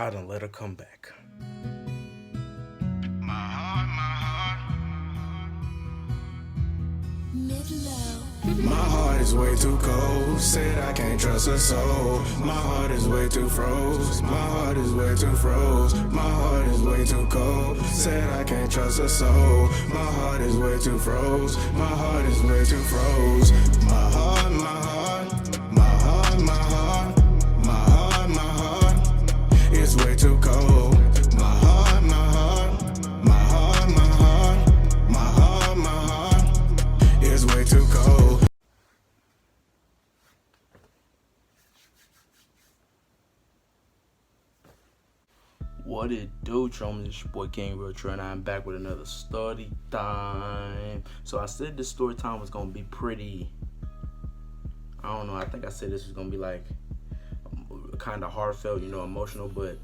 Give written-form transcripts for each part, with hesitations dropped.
I done let her come back. My heart is way too cold. Said I can't trust a soul. My heart is way too froze. My heart is way too froze. My heart is way too cold. Said I can't trust a soul. My heart is way too froze. My heart is way too froze. My heart, my heart, my heart, my heart, my heart, my heart is way too cold. My heart, my heart, my heart, my heart, my heart, my heart is way too cold. What it do, Tromans? It's your boy King Real Trey, and I'm back with another story time. So I said this story time was gonna be pretty, I don't know, I think I said this was gonna be like kind of heartfelt, emotional, but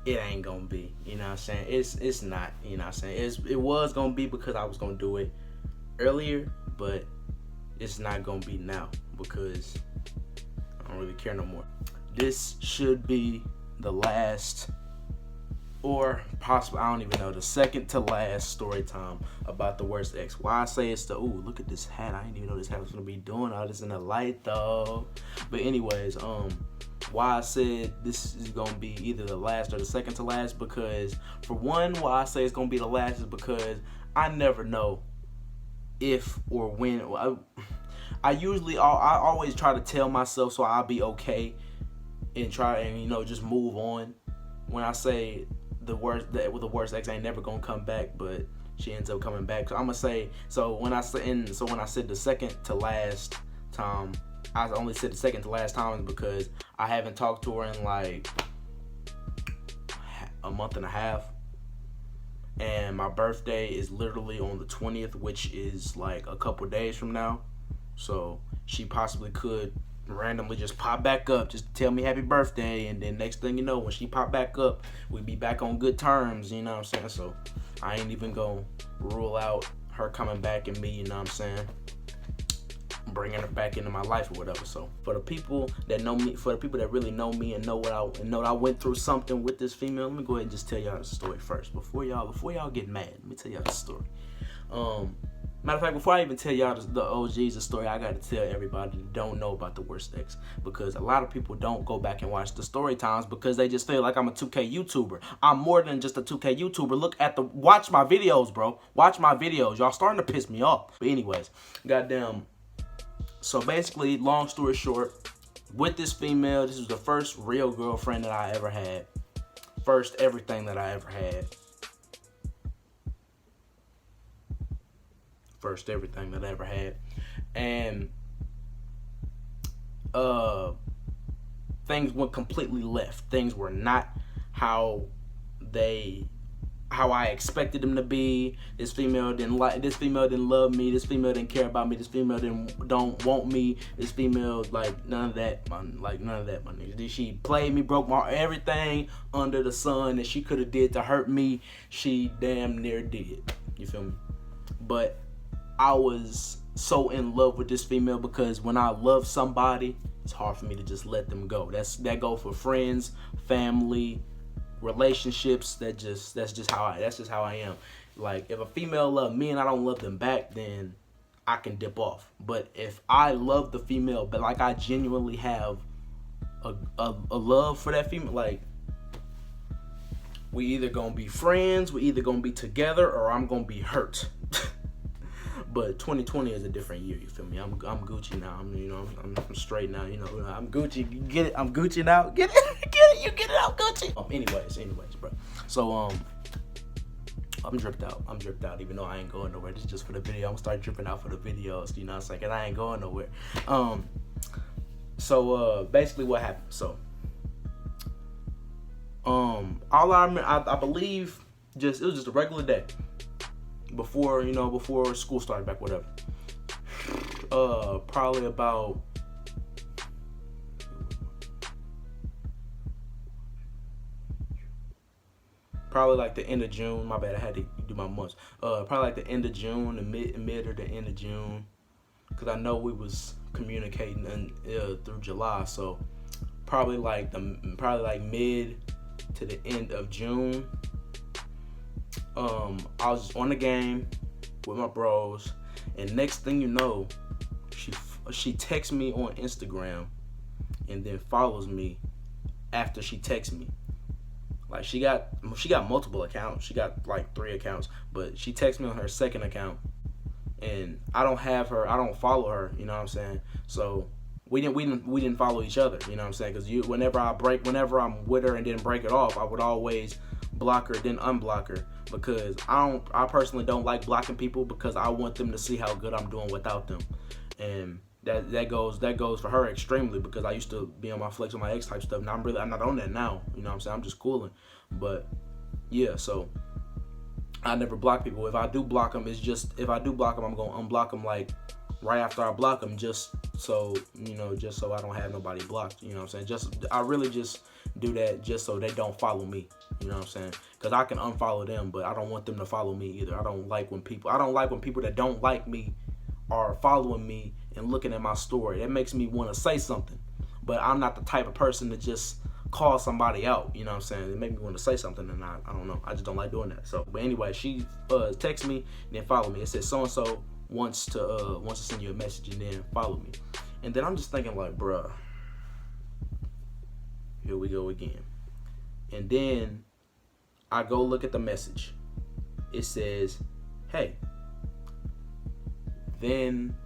it ain't gonna be, you know what I'm saying? It's not, you know what I'm saying? It was gonna be because I was gonna do it earlier, but it's not gonna be now because I don't really care no more. This should be the last, or possibly, I don't even know, the second to last story time about the worst ex. Why I say it's the, ooh, look at this hat. I didn't even know this hat was gonna be doing all this in the light though. But anyways, why I said this is gonna be either the last or the second to last, because for one, why I say it's gonna be the last is because I never know if or when. I always try to tell myself so I'll be okay and try and just move on. When I say the worst ex ain't never gonna come back, but she ends up coming back. So I'm gonna say, when I said the second to last time, I only said the second to last time because I haven't talked to her in like a month and a half, and my birthday is literally on the 20th, which is like a couple days from now. So she possibly could randomly just pop back up, just tell me happy birthday, and then next thing you know, when she pop back up, we'd be back on good terms, you know what I'm saying? So I ain't even gonna rule out her coming back and me, you know what I'm saying, bringing her back into my life or whatever. So for the people that know me, for the people that really know me and know that I went through something with this female, let me go ahead and just tell y'all the story first before y'all get mad. Let me tell y'all the story. Matter of fact, before I even tell y'all the OGs the story, I gotta tell everybody that don't know about the worst ex, because a lot of people don't go back and watch the story times because they just feel like I'm a 2K YouTuber. I'm more than just a 2K YouTuber. Watch my videos, bro. Watch my videos. Y'all starting to piss me off. But anyways, goddamn. So basically, long story short, with this female, this was the first real girlfriend that I ever had. First everything that I ever had. First everything that I ever had. And things went completely left. Things were not how I expected them to be. This female didn't love me. This female didn't care about me. This female don't want me. This female, like, none of that, my nigga. She played me, broke my everything under the sun that she could have did to hurt me. She damn near did. You feel me? But I was so in love with this female because when I love somebody, it's hard for me to just let them go. That go for friends, family, relationships. That's just how I am. Like, if a female love me and I don't love them back, then I can dip off. But if I love the female, but like I genuinely have a love for that female, like, we either gonna be friends, we either gonna be together, or I'm gonna be hurt. But 2020 is a different year, you feel me? I'm Gucci now. I'm straight now, I'm Gucci. You get it? I'm Gucci now. Get it? Get it? You get it? I'm Gucci. Anyways, bro. So I'm dripped out, even though I ain't going nowhere. This is just for the video. I'm gonna start dripping out for the videos, you know what I'm saying? 'Cause I ain't going nowhere. So basically what happened? So all I remember, I believe, it was just a regular day. Before school started back, whatever. Probably about like the end of June. My bad, I had to do my months. Probably like the end of June, the mid or the end of June, because I know we was communicating through July. So probably like mid to the end of June. I was on the game with my bros, and next thing you know, she texts me on Instagram, and then follows me after she texts me. Like she got multiple accounts. She got like 3 accounts, but she texts me on her second account, and I don't follow her. You know what I'm saying? So we didn't follow each other. You know what I'm saying? Because whenever I'm with her and didn't break it off, I would always block her, then unblock her, because I personally don't like blocking people, because I want them to see how good I'm doing without them. And that goes for her extremely, because I used to be on my flex on my ex type stuff. Now I'm not on that now. You know what I'm saying? I'm just cooling. But yeah, so I never block people. If I do block them, I'm gonna unblock them like right after I block them, just so I don't have nobody blocked. You know what I'm saying? I really just do that just so they don't follow me. You know what I'm saying? Because I can unfollow them, but I don't want them to follow me either. I don't like when people that don't like me are following me and looking at my story. That makes me want to say something, but I'm not the type of person to just call somebody out. You know what I'm saying? It made me want to say something, and I don't know. I just don't like doing that. So, but anyway, she texts me and then follow me. It says so and so wants to send you a message and then follow me. And then I'm just thinking like, bruh, here we go again. And then I go look at the message. It says, hey. Then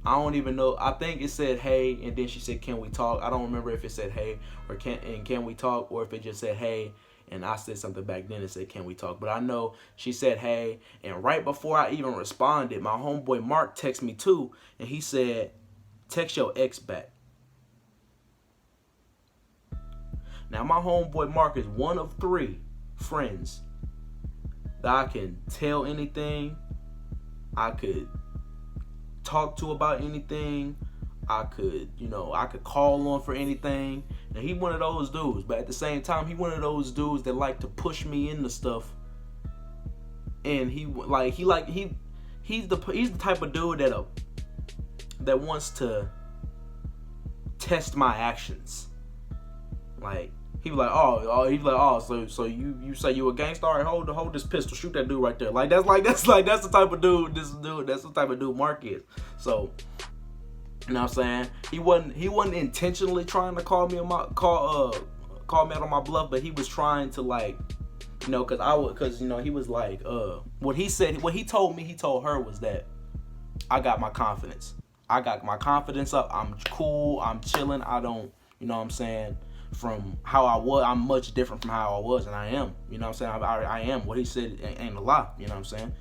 I don't even know. I think it said hey, and then she said, can we talk? I don't remember if it said hey or can we talk, or if it just said hey and I said something back then and said, can we talk? But I know she said hey, and right before I even responded, my homeboy Mark texted me too, and he said, text your ex back. Now my homeboy Mark is one of 3 friends that I can tell anything, I could talk to about anything, I could call on for anything. Now he one of those dudes, but at the same time, he one of those dudes that like to push me into stuff. And he's the type of dude that wants to test my actions. Like he be like, so you say you a gangster? All right, hold this pistol, shoot that dude right there. That's the type of dude that's the type of dude Mark is. So, you know what I'm saying? He wasn't intentionally trying to call me out on my bluff, but he was trying to because he was like, what he told me he told her was that I got my confidence. I got my confidence up. I'm cool. I'm chilling. I don't, you know what I'm saying? From how I was, I'm much different from how I was, and I am. You know what I'm saying? I am. What he said ain't a lie. You know what I'm saying?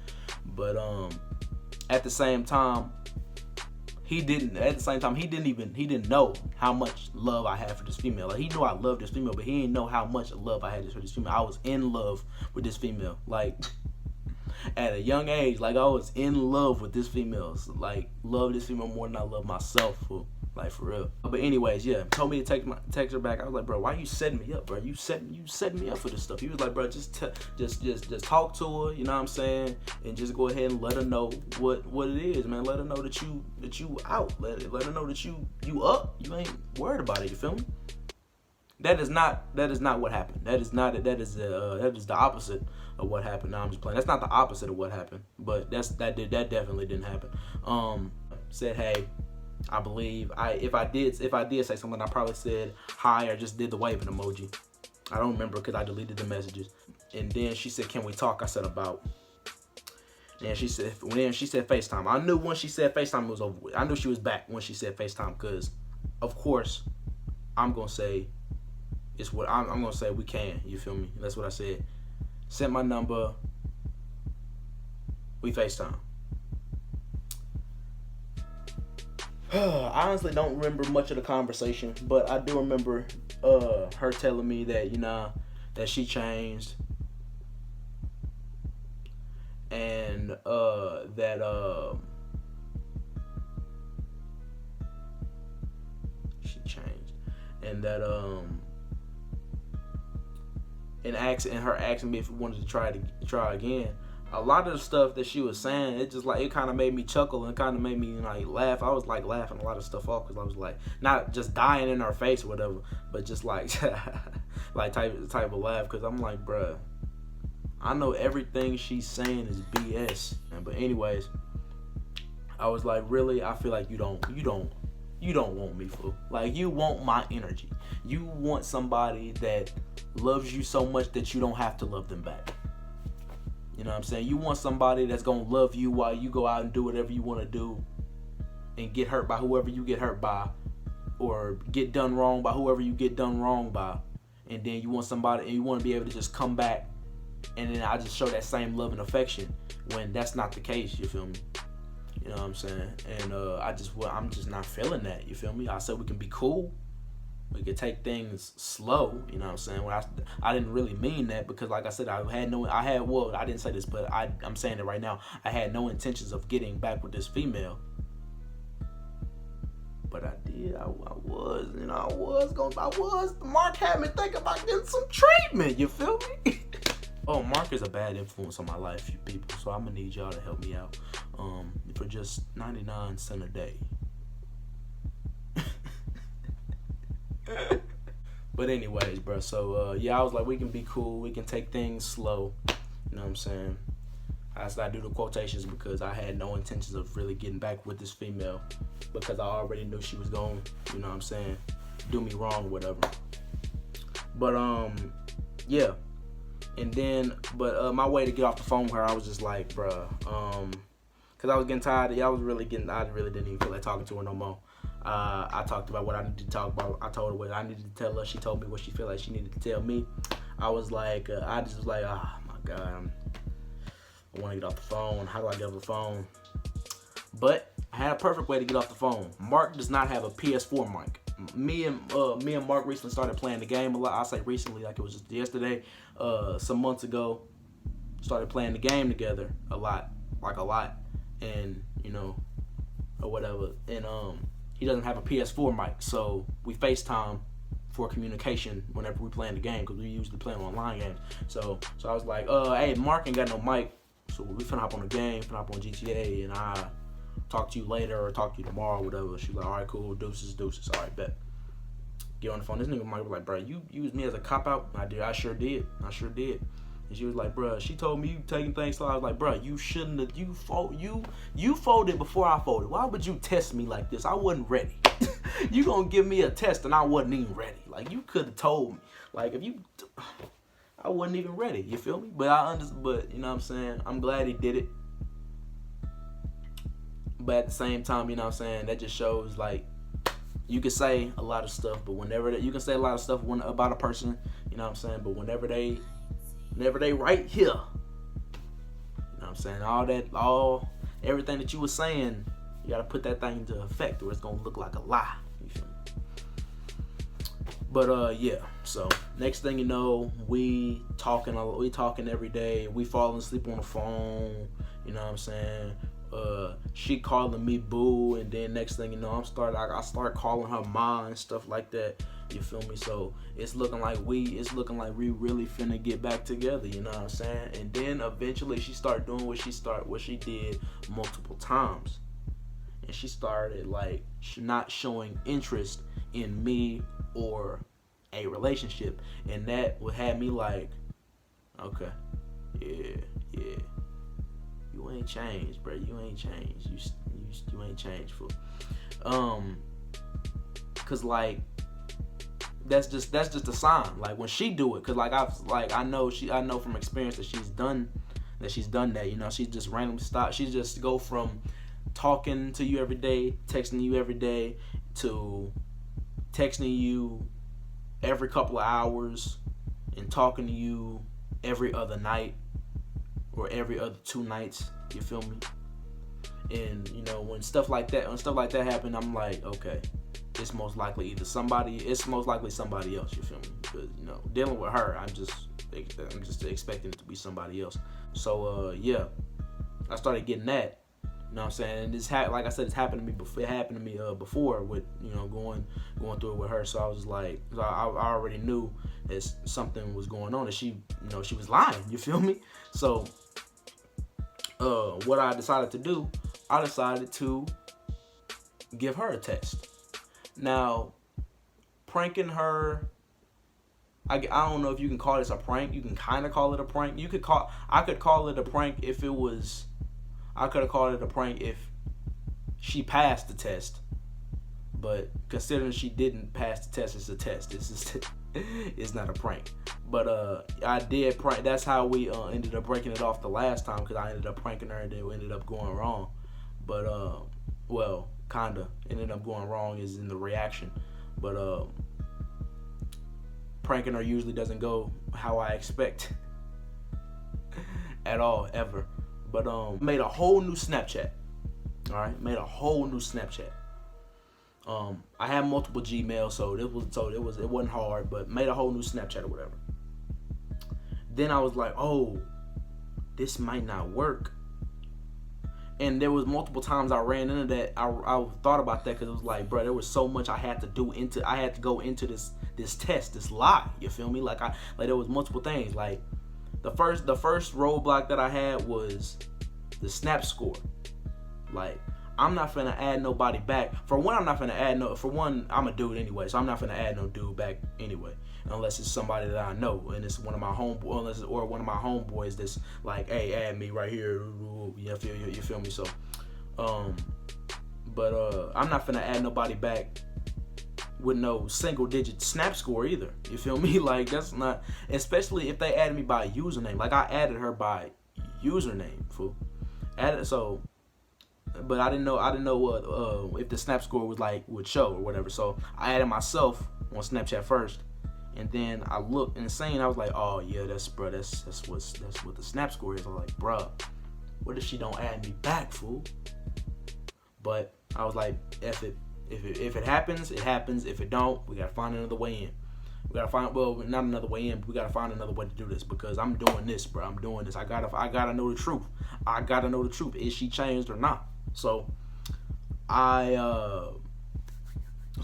But at the same time, he didn't know how much love I had for this female. Like, he knew I loved this female, but he didn't know how much love I had for this female. I was in love with this female. Like, at a young age, like, I was in love with this female. So, like, love this female more than I love myself, for real. But anyways, yeah, told me to text her back. I was like, bro, why you setting me up, bro? You setting me up for this stuff. He was like, bro, just talk to her, you know what I'm saying, and just go ahead and let her know what it is, man. Let her know that you out. Let her know that you up. You ain't worried about it. You feel me? That is not what happened. That is the opposite of what happened. Now I'm just playing. That's not the opposite of what happened, but that definitely didn't happen. Said hey. I believe if I did say something, I probably said hi or just did the waving emoji. I don't remember because I deleted the messages. And then she said, "Can we talk?" I said, "About." And she said FaceTime. I knew when she said FaceTime it was over with. I knew she was back when she said FaceTime, because, of course, I'm gonna say it's what I'm gonna say. We can. You feel me? That's what I said. Sent my number. We FaceTime. I honestly don't remember much of the conversation, but I do remember her telling me that, that she changed, and she changed, and that and her asking me if we wanted to try again. a lot of the stuff that she was saying, it just like it kind of made me chuckle and kind of made me like laugh. I was like laughing a lot of stuff off because I was like not just dying in her face or whatever, but just like like type of laugh because I'm like, bruh, I know everything she's saying is BS. But anyways, I was like, really, I feel like you don't want me, fool. Like, you want my energy. You want somebody that loves you so much that you don't have to love them back. You know what I'm saying? You want somebody that's going to love you while you go out and do whatever you want to do and get hurt by whoever you get hurt by, or get done wrong by whoever you get done wrong by. And then you want somebody, and you want to be able to just come back and then I just show that same love and affection when that's not the case, you feel me? You know what I'm saying? And I'm just not feeling that, you feel me? I said we can be cool. We could take things slow, you know what I'm saying? When I didn't really mean that because, like I said, I didn't say this, but I'm saying it right now. I had no intentions of getting back with this female. But I did. Mark had me thinking about getting some treatment, you feel me? Oh, Mark is a bad influence on my life, you people. So I'm gonna need y'all to help me out for just 99 cents a day. But anyways, bro. So I was like, we can be cool. We can take things slow. You know what I'm saying? I do the quotations because I had no intentions of really getting back with this female because I already knew she was going, you know what I'm saying, do me wrong or whatever. But yeah. And then, my way to get off the phone with her, I was just like, bruh, because I was getting tired. I really didn't even feel like talking to her no more. I talked about what I needed to talk about. I told her what I needed to tell her. She told me what she felt like she needed to tell me. I was like, oh my God, I want to get off the phone. How do I get off the phone? But I had a perfect way to get off the phone. Mark does not have a PS4 mic. Me and Mark recently started playing the game a lot. I say recently, like it was just yesterday, some months ago. Started playing the game together a lot, and or whatever. And he doesn't have a PS4 mic, so we FaceTime for communication whenever we playing the game because we usually play online games. So I was like, hey, Mark ain't got no mic, so we finna hop on the game, finna hop on GTA, and I talk to you later or talk to you tomorrow or whatever. She was like, all right, cool, deuces. All right, bet. Get on the phone. This nigga Mike was like, bro, you used me as a cop-out? I did. I sure did. And she was like, bro, she told me you taking things slow. I was like, bro, you shouldn't have. You folded before I folded. Why would you test me like this? I wasn't ready. You gonna give me a test and I wasn't even ready. Like, you could have told me. Like, I wasn't even ready. You feel me? But But you know what I'm saying? I'm glad he did it. But at the same time, you know what I'm saying, that just shows, like, you can say a lot of stuff, but you can say a lot of stuff about a person, you know what I'm saying, but whenever they right here, you know what I'm saying, everything that you were saying, you gotta put that thing into effect or it's gonna look like a lie, you feel me? But yeah, so next thing you know, we talking every day, we falling asleep on the phone, you know what I'm saying. She calling me boo, and then next thing you know, I start calling her ma and stuff like that. You feel me? So it's looking like we really finna get back together. You know what I'm saying? And then eventually she started doing what she did multiple times, and she started like not showing interest in me or a relationship, and that would have me like, okay, yeah. You ain't changed, bro. You ain't changed. You ain't changed, fool. Cause like that's just a sign. Like when she do it, cause I know from experience that she's done that. You know, she just randomly stop. She just go from talking to you every day, texting you every day, to texting you every couple of hours and talking to you every other night. Or every other 2 nights, you feel me? And when stuff like that happen, I'm like, okay, it's most likely somebody else, you feel me? Because dealing with her, I'm just expecting it to be somebody else. So yeah, I started getting that. You know what I'm saying? And like I said, it's happened to me before. It happened to me before with going through it with her. So I was like, I already knew that something was going on, that she was lying. You feel me? So what I decided to do, I decided to give her a test. Now, pranking her, I don't know if you can call this a prank. You can kind of call it a prank. I could call it a prank if it was, I could have called it a prank if she passed the test. But considering she didn't pass the test, it's a test. It's not a prank. But I did prank. That's how we ended up breaking it off the last time, because I ended up pranking her and it ended up going wrong. But well, kinda ended up going wrong is in the reaction. But pranking her usually doesn't go how I expect at all, ever. But made a whole new Snapchat. All right, made a whole new Snapchat. I had multiple Gmails, so it wasn't hard, but made a whole new Snapchat or whatever. Then I was like, oh, this might not work. And there was multiple times I ran into that. I thought about that, because it was like, bro, there was so much I had to go into this test, this lie. You feel me? Like there was multiple things. Like the first roadblock that I had was the snap score. Like, I'm not finna add nobody back. For one, I'm a dude anyway, so I'm not finna add no dude back anyway, unless it's somebody that I know, and it's one of my homeboys that's like, hey, add me right here. You feel me? So, but I'm not finna add nobody back with no single digit snap score either. You feel me? Like, that's not, especially if they added me by username. Like, I added her by username, fool. So. But I didn't know what if the snap score would show or whatever. So I added myself on Snapchat first, and then I looked insane. I was like, oh yeah, that's what the snap score is. I was like, bruh, what if she don't add me back, fool? But I was like, if it happens, it happens. If it don't, we gotta find another way in. Not another way in, but we gotta find another way to do this, because I'm doing this, bro. I'm doing this. I gotta know the truth. I gotta know the truth. Is she changed or not? So I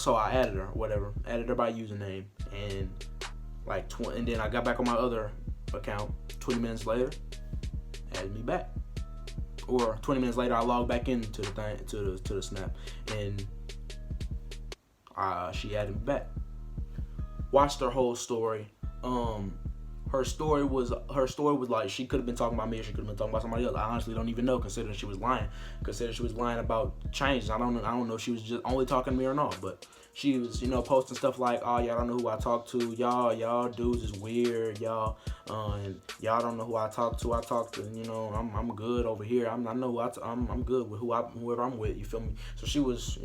added her, whatever. Added her by username, and and then I got back on my other account. 20 minutes later, added me back. Or 20 minutes later, I logged back into the thing, to the snap, and she added me back. Watched her whole story. Her story was like, she could have been talking about me, or she could have been talking about somebody else. I honestly don't even know, considering she was lying. Considering she was lying about changes. I don't know if she was just only talking to me or not. But she was, posting stuff like, oh, y'all don't know who I talk to. Y'all dudes is weird. Y'all, and y'all don't know who I talk to. I talk to, I'm good over here. I know who I'm good with whoever I'm with. You feel me? So she was,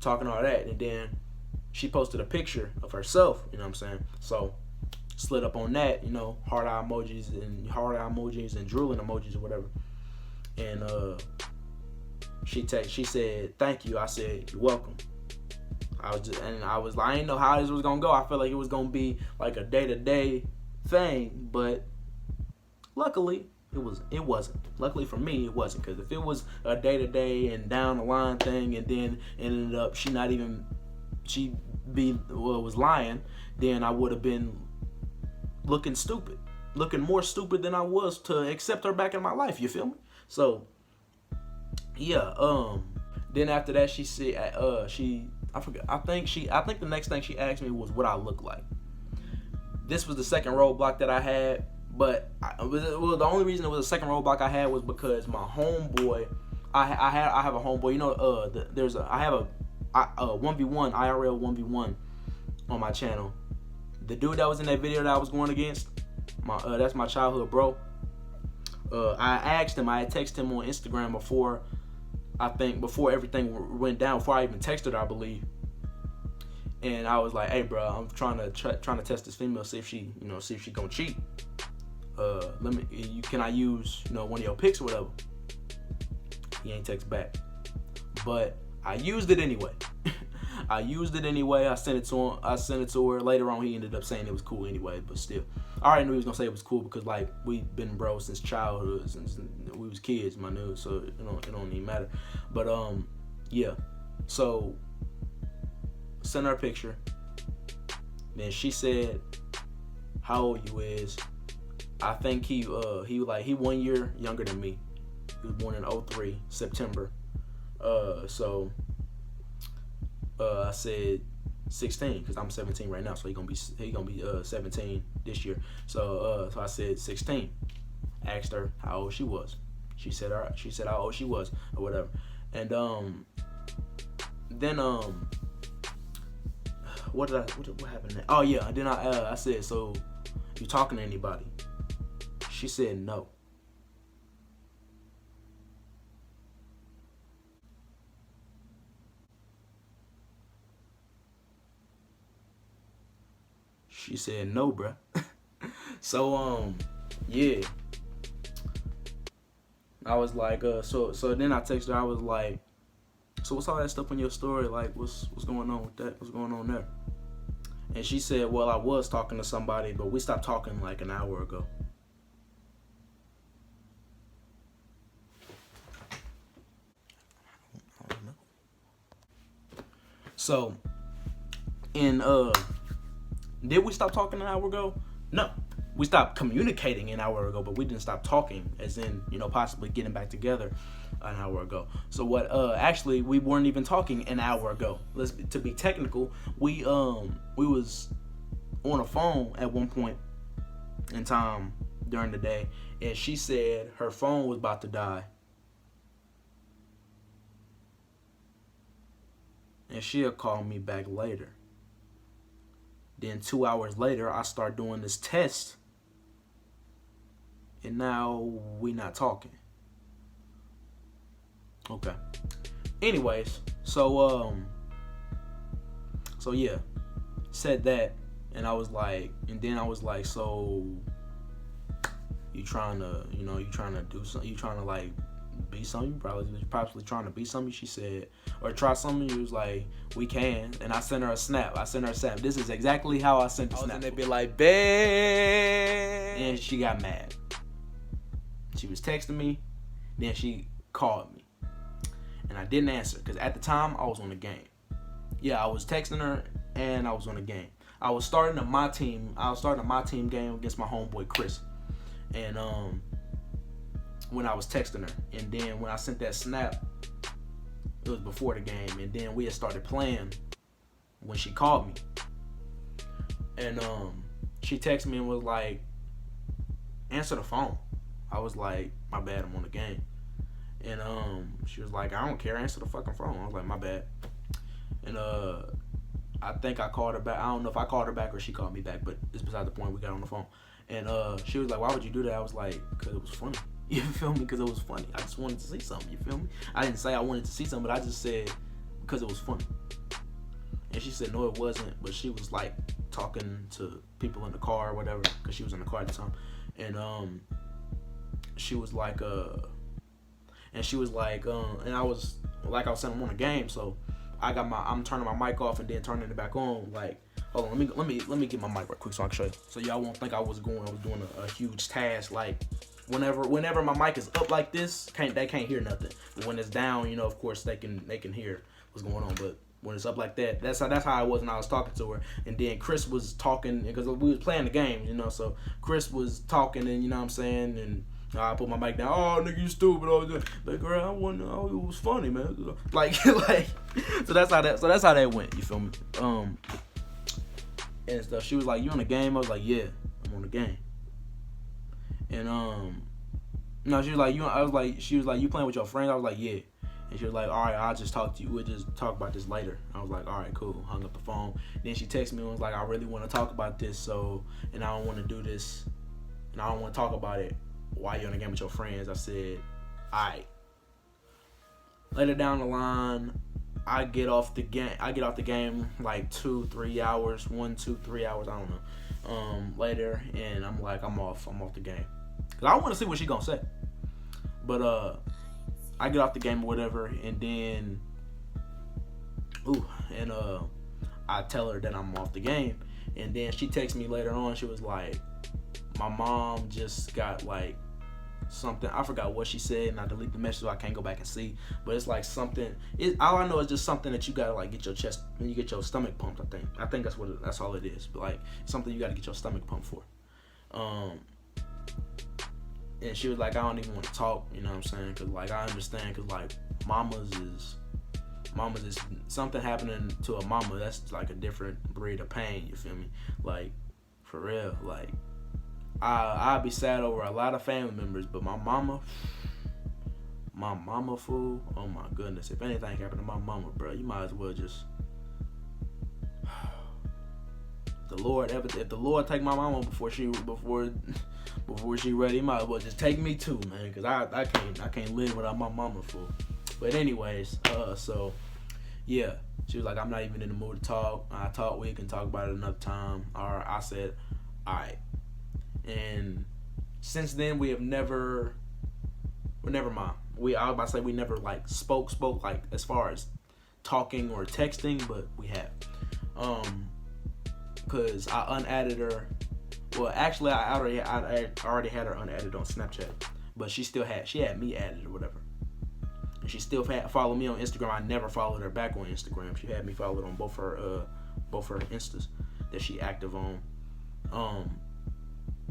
talking all that, and then she posted a picture of herself. So slid up on that, heart eye emojis and drooling emojis or whatever. And she said, thank you. I said, you're welcome. I didn't know how this was gonna go. I felt like it was gonna be like a day-to-day thing, but luckily it wasn't. Luckily for me, it wasn't, because if it was a day-to-day and down the line thing, and then ended up was lying, then I would have been looking more stupid than I was to accept her back in my life. You feel me? So yeah. Then after that, she said, I forgot. I think the next thing she asked me was what I look like. This was the second roadblock that I had, but the only reason it was the second roadblock I had was because my homeboy. I have a homeboy. I have a 1v1 IRL 1v1 on my channel. The dude that was in that video that I was going against, that's my childhood bro. I asked him. I had texted him on Instagram before everything went down. Before I even texted her, I believe. And I was like, "Hey, bro, I'm trying to test this female, see if she gonna cheat. Can I use one of your pics or whatever?" He ain't text back, but I used it anyway. I sent it to her. Later on, he ended up saying it was cool anyway. But still, I already knew he was gonna say it was cool, because we've been bros since childhood, since we was kids, my dude. So it don't even matter. But yeah. So sent her a picture. Then she said how old you is, I think he 1 year younger than me. He was born in 03 September. So I said 16 because I'm 17 right now, so he gonna be 17 this year. So I said 16. Asked her how old she was. She said how old she was or whatever. And then what happened next? Oh yeah, then I said, so you talking to anybody? She said no. She said no, bruh. So yeah. I was like, so then I texted her. I was like, so what's all that stuff in your story? Like, what's going on with that? What's going on there? And she said, well, I was talking to somebody, but we stopped talking like an hour ago. I don't know. So, did we stop talking an hour ago? No. We stopped communicating an hour ago, but we didn't stop talking, as in, possibly getting back together an hour ago. So actually, we weren't even talking an hour ago. To be technical, we was on a phone at one point in time during the day, and she said her phone was about to die. And she'll call me back later. Then 2 hours later, I start doing this test. And now we not talking. Okay. Anyways, so yeah, said that, and I was like, so you trying to do something? You trying to like be something? Probably trying to be something. She said, or try something. She was like, we can. And I sent her a snap. This is exactly how I sent the snap. And they be like, babe. And she got mad. She was texting me, then she called me, and I didn't answer because at the time I was on the game. Yeah, I was texting her and I was on the game. I was starting my team game against my homeboy Chris, and when I was texting her, and then when I sent that snap, it was before the game, and then we had started playing when she called me, and she texted me and was like, answer the phone. I was like, my bad, I'm on the game. And she was like, I don't care, answer the fucking phone. I was like, my bad. And I think I called her back. I don't know if I called her back or she called me back, but it's beside the point. We got on the phone. And she was like, why would you do that? I was like, because it was funny. You feel me? Because it was funny. I just wanted to see something. You feel me? I didn't say I wanted to see something, but I just said because it was funny. And she said, no, it wasn't. But she was like talking to people in the car or whatever, because she was in the car at the time. And she was like, and I was saying, I'm on a game, so I'm turning my mic off and then turning it back on. Like, hold on, let me get my mic right quick so I can show you, so y'all won't think I was doing a huge task. Like, whenever my mic is up like this, they can't hear nothing. But when it's down, of course they can hear what's going on. But when it's up like that, that's how I was when I was talking to her. And then Chris was talking because we was playing the game, so Chris was talking, and what I'm saying, and I put my mic down. Oh, nigga, you stupid. But girl, I wasn't. Oh, it was funny, man. Like, so that's how that went. You feel me? And stuff. She was like, "You on the game?" I was like, "Yeah, I'm on the game." And no, she was like, she was like, "You playing with your friends?" I was like, "Yeah." And she was like, "All right, I'll just talk to you. We'll just talk about this later." I was like, "All right, cool." Hung up the phone. Then she texted me and was like, "I really want to talk about this, and I don't want to do this, and I don't want to talk about it while you're on the game with your friends." I said, alright. Later down the line, I get off the game like 2-3 hours, 1-2-3 hours, I don't know. Later, and I'm like, I'm off the game. Cause I want to see what she gonna say. But I get off the game or whatever, and then I tell her that I'm off the game, and then she texts me later on. She was like, my mom just got like something. I forgot what she said, and I deleted the message so I can't go back and see. But it's like something. All I know is just something that you gotta like get your chest, when you get your stomach pumped. I think that's all it is. But like something you gotta get your stomach pumped for. And she was like, I don't even want to talk, you know what I'm saying? Because, like, I understand, because, like, mamas is something happening to a mama, that's, like, a different breed of pain, you feel me? Like, for real, like, I'd be sad over a lot of family members, but my mama, fool, oh my goodness, if anything happened to my mama, bro, you might as well just, if the Lord take my mama before she ready, he might as well just take me too, man, because I can't live without my mama, fool. But anyways, so yeah, she was like, I'm not even in the mood to talk. I thought we can talk about it another time. Or I said, all right. And since then we never mind. I was about to say we never like spoke like as far as talking or texting, but we have. Cause I unadded her. Well, actually, I already had her unadded on Snapchat, but she had me added or whatever. And she still followed me on Instagram. I never followed her back on Instagram. She had me followed on both her Instas that she active on.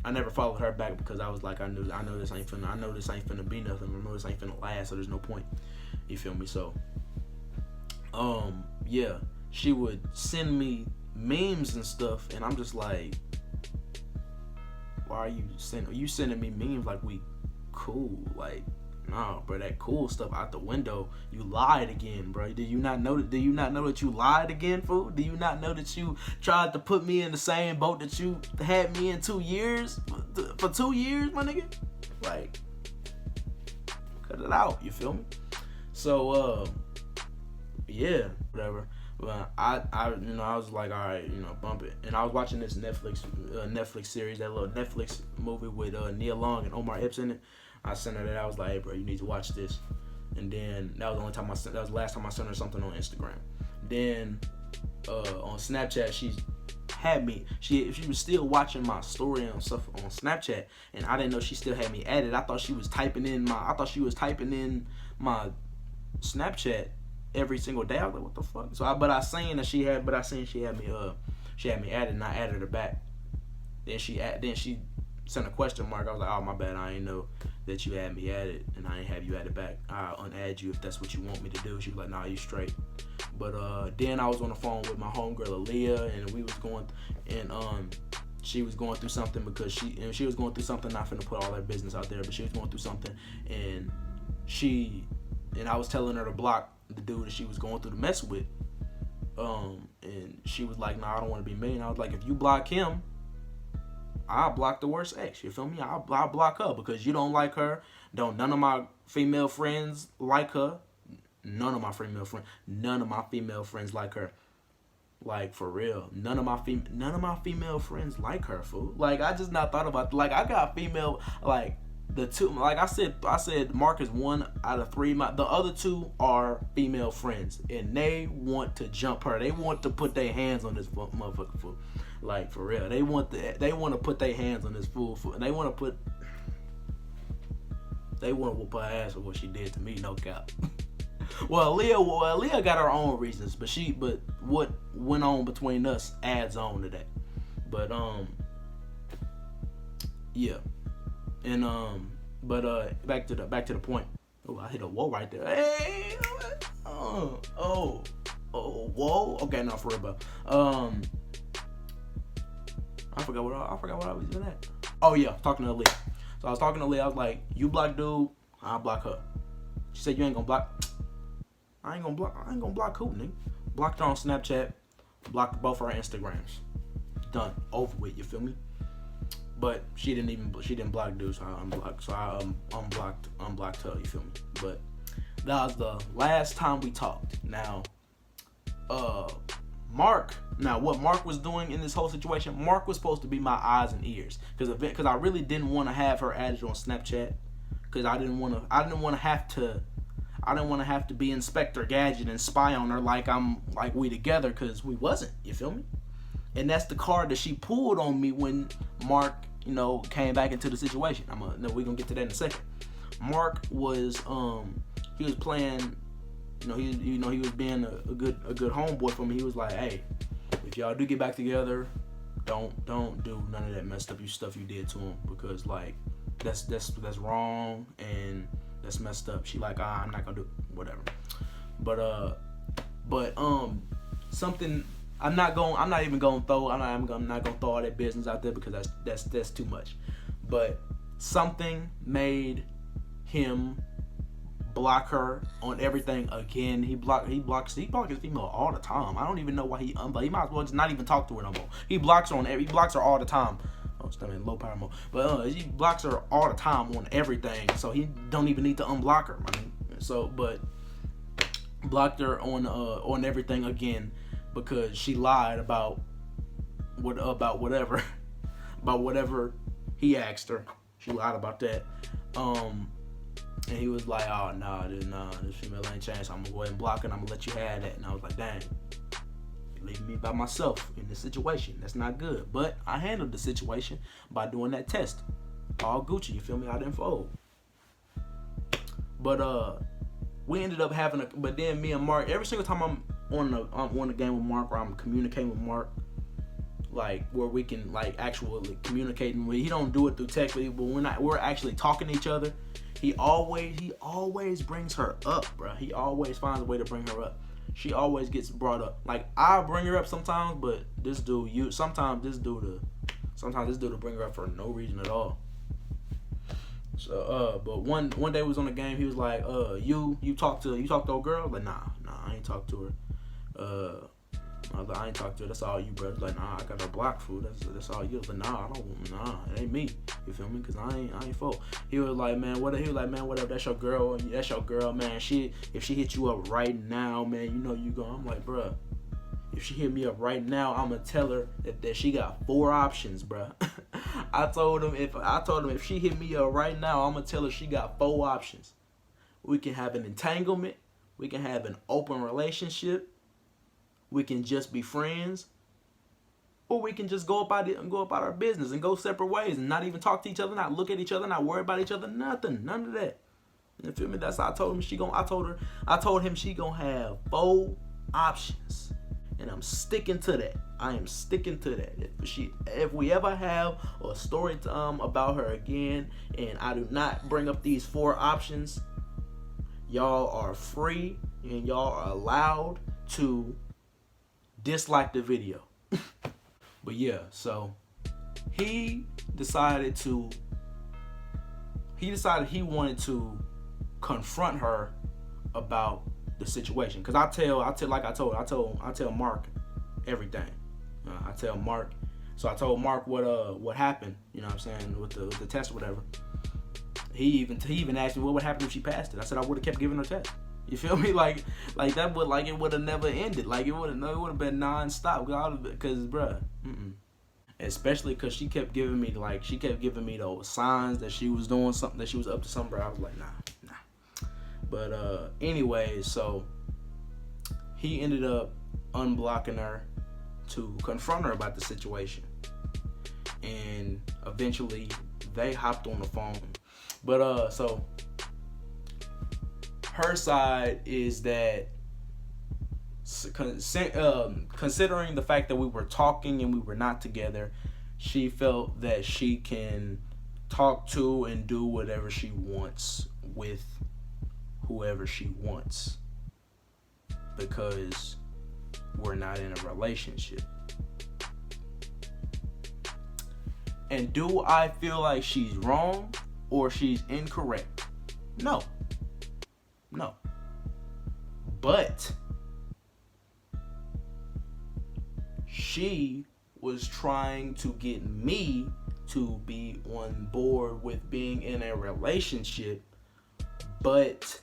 I never followed her back because I was like, I know this ain't finna be nothing. I know this ain't finna last, so there's no point. You feel me? So, yeah, she would send me memes and stuff, and I'm just like, why are you sending me memes like we cool? Like, nah, bro, that cool stuff out the window. You lied again, bro. Do you not know that you lied again, fool? Do you not know that you tried to put me in the same boat that you had me in 2 years? For 2 years, my nigga? Like, cut it out, you feel me? So, yeah, whatever. But I was like, all right, bump it. And I was watching this Netflix series, that little Netflix movie with Nia Long and Omar Epps in it. I sent her that. I was like, hey, bro, you need to watch this. And then that was the last time I sent her something on Instagram. Then on Snapchat, she had me. She was still watching my story and stuff on Snapchat, and I didn't know she still had me added. I thought she was typing in my Snapchat every single day. I was like, what the fuck? So I seen she had me added, and I added her back. Then she sent a question mark. I was like, oh, my bad, I ain't know that you had me added, and I ain't have you added back. I'll unadd you if that's what you want me to do. She was like, nah, you straight. But then I was on the phone with my homegirl Aaliyah, and we was going, and she was going through something because she was going through something. Not finna put all her business out there, but she was going through something, and I was telling her to block the dude that she was going through the mess with. And she was like, nah, I don't want to be mean. I was like, if you block him, I'll block the worst ex. You feel me? I'll block her because you don't like her. None of my female friends like her. None of my female friends like her. Like, for real. None of my female friends like her, fool. Like, I just not thought about, like, I got female, like, the two, like I said Mark is 1 out of 3. The other 2 are female friends, and they want to jump her. They want to put their hands on this motherfucker, fool. Like, for real, they want to put their hands on this fool, and they want to whoop her ass for what she did to me, no cap. Well, Leah got her own reasons, but what went on between us adds on to that. But yeah, and back to the point. Oh, I hit a whoa right there. Hey, whoa. Okay, no, for real, but I forgot what I was doing at. Oh yeah, talking to Leah. So I was talking to Leah. I was like, "You block dude, I'll block her." She said, "You ain't gonna block." I ain't gonna block who, nigga? Blocked her on Snapchat. Blocked both her Instagrams. Done. Over with. You feel me? But she didn't block dude, so I unblocked. So I unblocked her. You feel me? But that was the last time we talked. Now, Mark. Now, what Mark was doing in this whole situation, Mark was supposed to be my eyes and ears, because I really didn't want to have her added on Snapchat, because I didn't want to have to be Inspector Gadget and spy on her like we together, because we wasn't. You feel me? And that's the card that she pulled on me when Mark, came back into the situation. We're gonna get to that in a second. Mark was he was playing. He was being a good homeboy for me. He was like, hey, if y'all do get back together, don't do none of that messed up stuff you did to him, because like that's wrong and that's messed up. She like, I'm not gonna do whatever. But something I'm not even gonna throw all that business out there, because that's too much. But something made him block her on everything again. He blocks his female all the time. I don't even know why he might as well just not even talk to her no more. He blocks her all the time. Oh, still in low power mode. But he blocks her all the time on everything. So he don't even need to unblock her. I mean, but blocked her on everything again, because she lied about whatever he asked her. She lied about that. And he was like, oh, this female ain't changed, so I'm gonna go ahead and block her and I'm gonna let you have that. And I was like, dang, you're leaving me by myself in this situation. That's not good. But I handled the situation by doing that test. All Gucci, you feel me? I didn't fold. But we ended up having but then me and Mark, every single time I'm on the game with Mark, or I'm communicating with Mark, like where we can like actually communicating with, he don't do it through text, but we're actually talking to each other. He always brings her up, bro. He always finds a way to bring her up. She always gets brought up. Like, I bring her up sometimes, but sometimes this dude to bring her up for no reason at all. So but one day we was on the game, he was like, you talk to a girl? Like, nah, I ain't talk to her. I was like, I ain't talk to her. That's all you, bro. Like, nah, I got her blocked, fool. That's all you. I was like, nah, it ain't me. You feel me? Cause I ain't full. He was like, man, whatever. That's your girl, man. If she hit you up right now, man, you know you go. I'm like, bro, if she hit me up right now, I'm gonna tell her that she got 4 options, bro. I told him if she hit me up right now, I'm gonna tell her she got 4 options. We can have an entanglement. We can have an open relationship. We can just be friends, or we can just go about our business and go separate ways and not even talk to each other, not look at each other, not worry about each other, none of that. You feel me? That's how I told him I told him she gonna have 4 options, and I'm sticking to that. I am sticking to that. If we ever have a story about her again, and I do not bring up these 4 options, y'all are free and y'all are allowed to dislike the video. But yeah, so he decided he wanted to confront her about the situation, because I tell Mark everything. I tell Mark. So I told Mark what happened, you know what I'm saying, with the test or whatever. He even asked me what would happen if she passed it. I said I would have kept giving her test. You feel me? Like that would, like, it would have never ended. Like, it would have been non-stop. Cause bruh, especially cause she kept giving me those signs that she was doing something, that she was up to something, bro. I was like, nah. But anyway, so he ended up unblocking her to confront her about the situation, and eventually they hopped on the phone. But so her side is that, considering the fact that we were talking and we were not together, she felt that she can talk to and do whatever she wants with whoever she wants, because we're not in a relationship. And do I feel like she's wrong or she's incorrect? No. But she was trying to get me to be on board with being in a relationship, but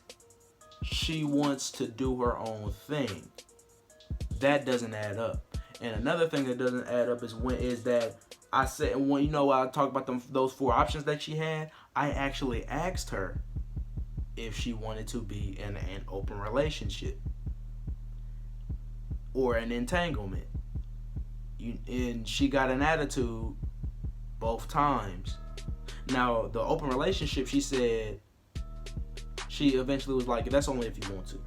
she wants to do her own thing. That doesn't add up. And another thing that doesn't add up is that I said, when I talked about those 4 options that she had, I actually asked her if she wanted to be in an open relationship or an entanglement. And she got an attitude both times. Now, the open relationship, she said, she eventually was like, that's only if you want to.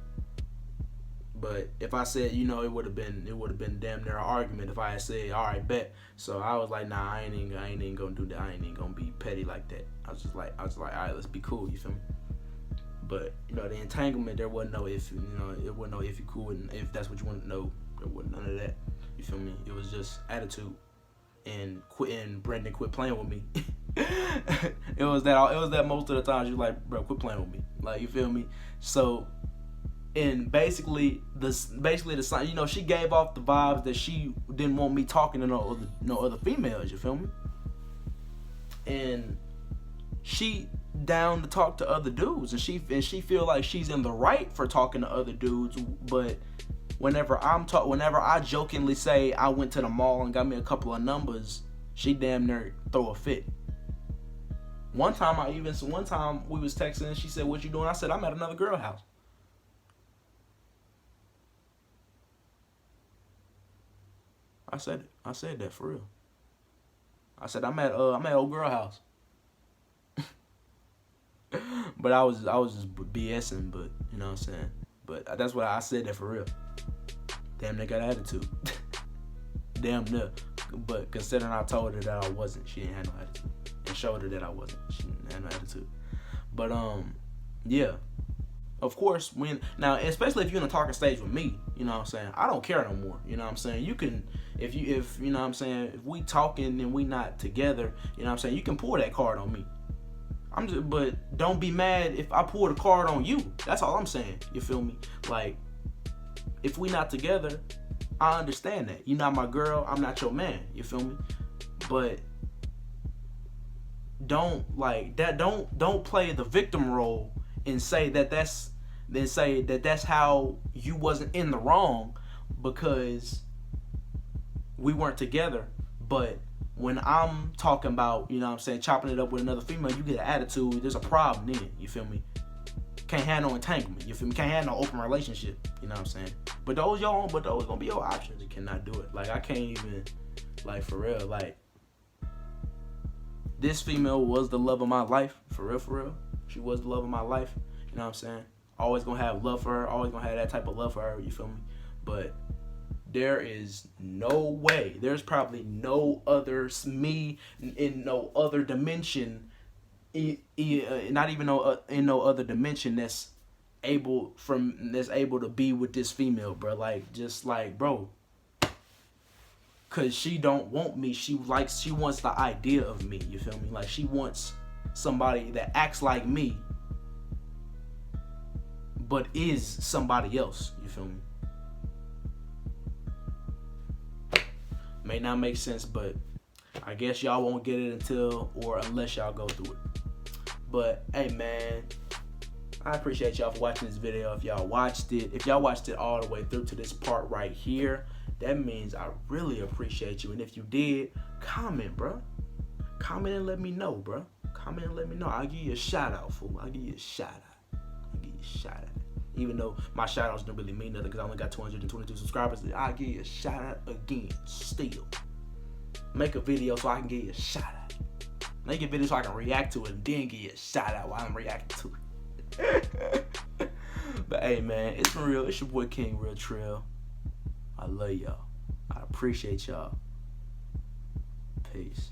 But if I said, you know, it would have been damn near an argument if I had said, all right, bet. So I was like, nah, I ain't even gonna do that. I ain't even gonna be petty like that. I was just like, all right, let's be cool. You feel me? But you know, the entanglement, there wasn't no if, you know, it wasn't no if you cool, and if that's what you want to know, there wasn't none of that. You feel me? It was just attitude, and Brendan quit playing with me. it was that most of the times you like, bro, quit playing with me. Like, you feel me? So. And basically the sign, you know, she gave off the vibes that she didn't want me talking to no other females. You feel me? And she down to talk to other dudes, and she feel like she's in the right for talking to other dudes. But whenever I jokingly say I went to the mall and got me a couple of numbers, she damn near throw a fit. One time we was texting, and she said, "What you doing?" I said, "I'm at another girl house." I said that for real. I said I'm at old girl house. But I was just BSing, but you know what I'm saying. But that's what I said that for real. Damn, they got attitude. Damn near. But considering I told her that I wasn't, she didn't have no attitude. And showed her that I wasn't, she didn't have no attitude. But yeah. Of course, especially if you're in a talking stage with me, you know what I'm saying, I don't care no more. You know what I'm saying? You can, if you know what I'm saying, if we talking and we not together, you know what I'm saying, you can pull that card on me. But don't be mad if I pull the card on you. That's all I'm saying. You feel me? Like, if we not together, I understand that. You're not my girl, I'm not your man. You feel me? But don't play the victim role and say that's how you wasn't in the wrong because we weren't together. But when I'm talking about, you know what I'm saying, chopping it up with another female, you get an attitude, there's a problem then, you feel me? Can't have no entanglement, you feel me? Can't have no open relationship, you know what I'm saying? But those gonna be your options. You cannot do it. Like, I can't even, like, for real, like, this female was the love of my life, for real. She was the love of my life, you know what I'm saying? Always gonna have love for her, always gonna have that type of love for her, you feel me? But there is no way, there's probably no other me in no other dimension, not even in no other dimension that's able to be with this female, bro. Like, just like, bro, cause she don't want me. She wants the idea of me. You feel me? Like, she wants somebody that acts like me, but is somebody else. You feel me? May not make sense, but I guess y'all won't get it unless y'all go through it. But hey, man, I appreciate y'all for watching this video. If y'all watched it all the way through to this part right here, that means I really appreciate you. And if you did, comment, bro. Comment and let me know, bro. Comment and let me know. I'll give you a shout out, fool. I'll give you a shout out. Even though my shout outs don't really mean nothing because I only got 222 subscribers, I'll give you a shout out again. Still. Make a video so I can give you a shout out. Make a video so I can react to it and then give you a shout out while I'm reacting to it. But hey, man, it's been real. It's your boy King Real Trail. I love y'all. I appreciate y'all. Peace.